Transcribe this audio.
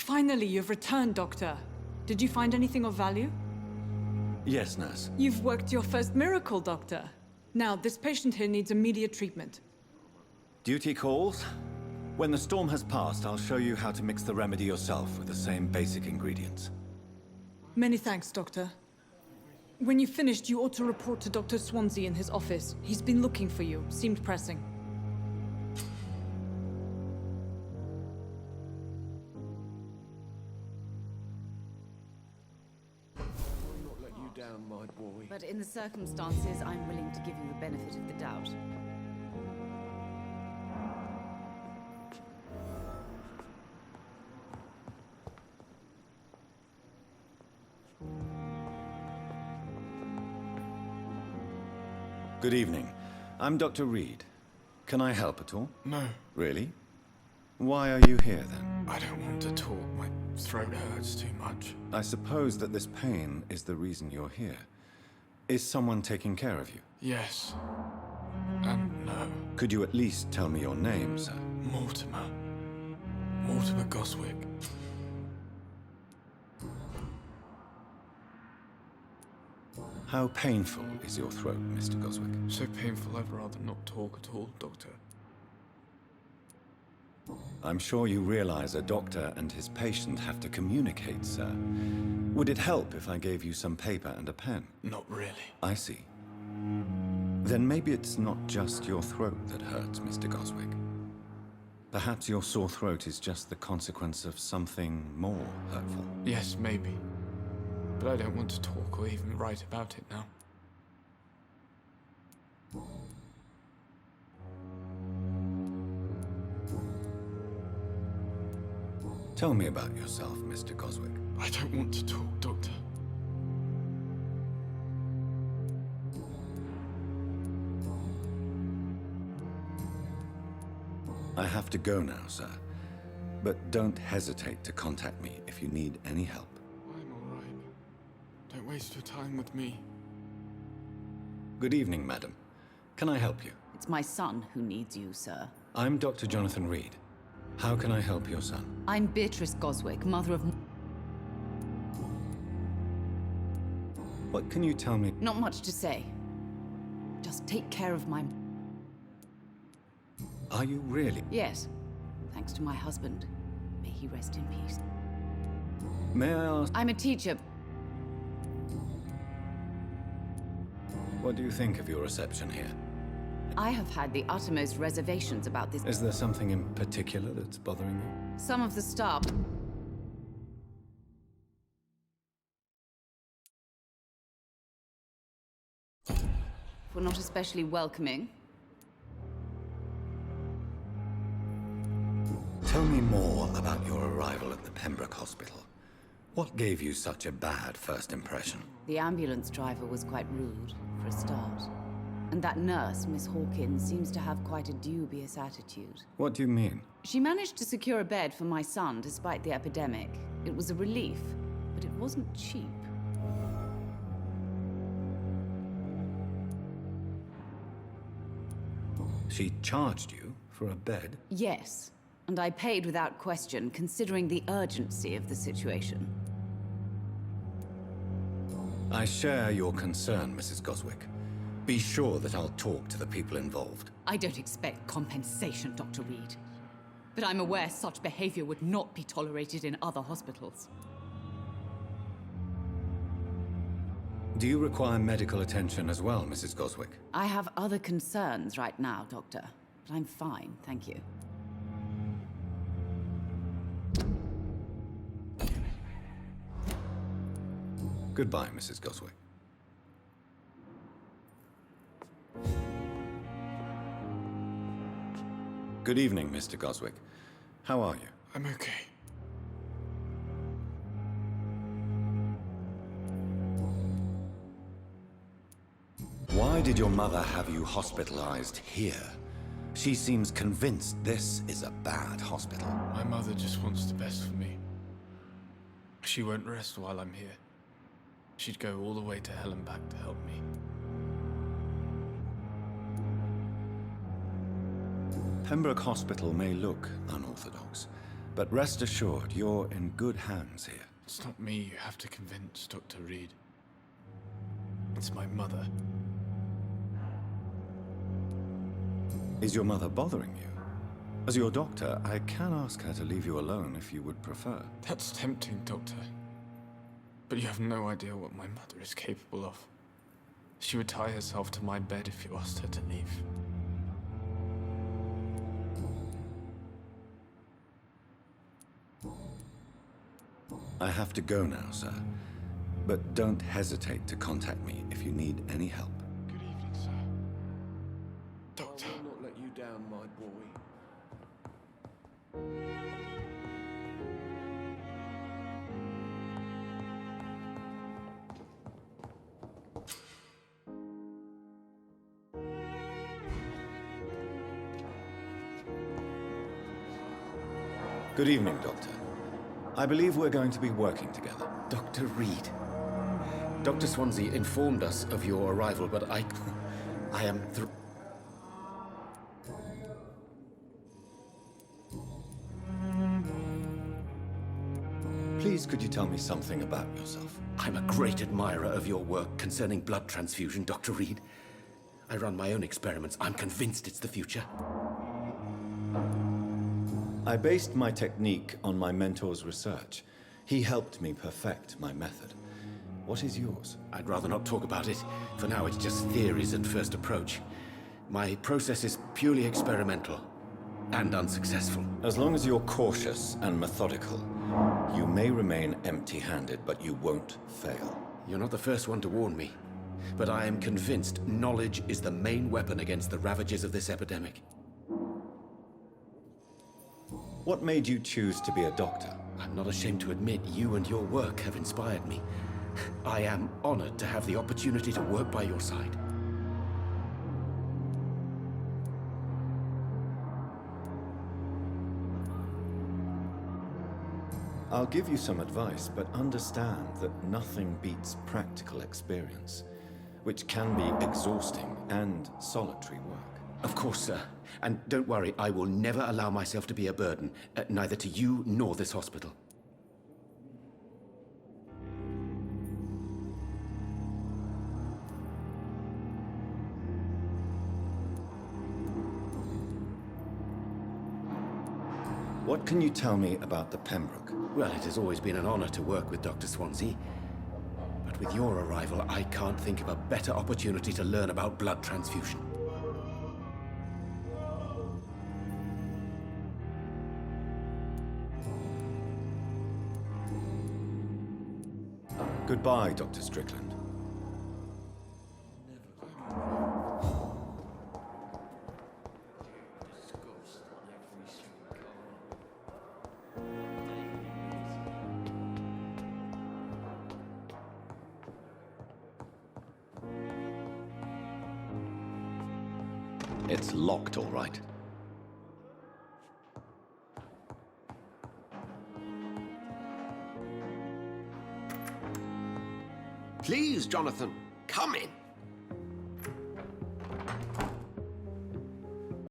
Finally, you've returned, Doctor. Did you find anything of value? Yes, nurse. You've worked your first miracle, Doctor. Now, this patient here needs immediate treatment. Duty calls. When the storm has passed, I'll show you how to mix the remedy yourself with the same basic ingredients. Many thanks, Doctor. When you've finished, you ought to report to Dr. Swansea in his office. He's been looking for you. Seemed pressing. Down, my boy. But in the circumstances, I'm willing to give you the benefit of the doubt. Good evening. I'm Dr. Reed. Can I help at all? No. Really? Why are you here, then? I don't want to talk. My throat hurts too much. I suppose that this pain is the reason you're here. Is someone taking care of you? Yes. And no. Could you at least tell me your name, sir? Mortimer. Mortimer Goswick. How painful is your throat, Mr. Goswick? So painful I'd rather not talk at all, Doctor. I'm sure you realize a doctor and his patient have to communicate, sir. Would it help if I gave you some paper and a pen? Not really. I see. Then maybe it's not just your throat that hurts, Mr. Goswick. Perhaps your sore throat is just the consequence of something more hurtful. Yes, maybe. But I don't want to talk or even write about it now. Tell me about yourself, Mr. Goswick. I don't want to talk, Doctor. I have to go now, sir. But don't hesitate to contact me if you need any help. I'm all right. Don't waste your time with me. Good evening, madam. Can I help you? It's my son who needs you, sir. I'm Dr. Jonathan Reed. How can I help your son? I'm Beatrice Goswick, mother of... What can you tell me? Not much to say. Just take care of my... Are you really? Yes. Thanks to my husband. May he rest in peace. May I ask? I'm a teacher. What do you think of your reception here? I have had the uttermost reservations about this. Is there something in particular that's bothering you? Some of the staff... were not especially welcoming. Tell me more about your arrival at the Pembroke Hospital. What gave you such a bad first impression? The ambulance driver was quite rude, for a start. And that nurse, Miss Hawkins, seems to have quite a dubious attitude. What do you mean? She managed to secure a bed for my son despite the epidemic. It was a relief, but it wasn't cheap. She charged you for a bed? Yes, and I paid without question, considering the urgency of the situation. I share your concern, Mrs. Goswick. Be sure that I'll talk to the people involved. I don't expect compensation, Dr. Reed. But I'm aware such behavior would not be tolerated in other hospitals. Do you require medical attention as well, Mrs. Goswick? I have other concerns right now, Doctor. But I'm fine, thank you. Goodbye, Mrs. Goswick. Good evening, Mr. Goswick. How are you? I'm okay. Why did your mother have you hospitalized here? She seems convinced this is a bad hospital. My mother just wants the best for me. She won't rest while I'm here. She'd go all the way to hell and back to help me. Pembroke Hospital may look unorthodox, But rest assured, you're in good hands here. It's not me you have to convince, Dr. Reed. It's my mother. Is your mother bothering you? As your doctor, I can ask her to leave you alone if you would prefer. That's tempting, Doctor. But you have no idea what my mother is capable of. She would tie herself to my bed if you asked her to leave. I have to go now, sir. But don't hesitate to contact me if you need any help. Good evening, sir. Doctor. I will not let you down, my boy. Good evening, Doctor. I believe we're going to be working together. Dr. Reed. Dr. Swansea informed us of your arrival, but I am Please, could you tell me something about yourself? I'm a great admirer of your work concerning blood transfusion, Dr. Reed. I run my own experiments. I'm convinced it's the future. I based my technique on my mentor's research. He helped me perfect my method. What is yours? I'd rather not talk about it. For now, it's just theories and first approach. My process is purely experimental and unsuccessful. As long as you're cautious and methodical, you may remain empty-handed, but you won't fail. You're not the first one to warn me, but I am convinced knowledge is the main weapon against the ravages of this epidemic. What made you choose to be a doctor? I'm not ashamed to admit you and your work have inspired me. I am honored to have the opportunity to work by your side. I'll give you some advice, but understand that nothing beats practical experience, which can be exhausting and solitary work. Of course, sir. And don't worry, I will never allow myself to be a burden, neither to you nor this hospital. What can you tell me about the Pembroke? Well, it has always been an honor to work with Dr. Swansea. But with your arrival, I can't think of a better opportunity to learn about blood transfusion. Goodbye, Dr. Strickland. It's locked, all right. Please, Jonathan, come in.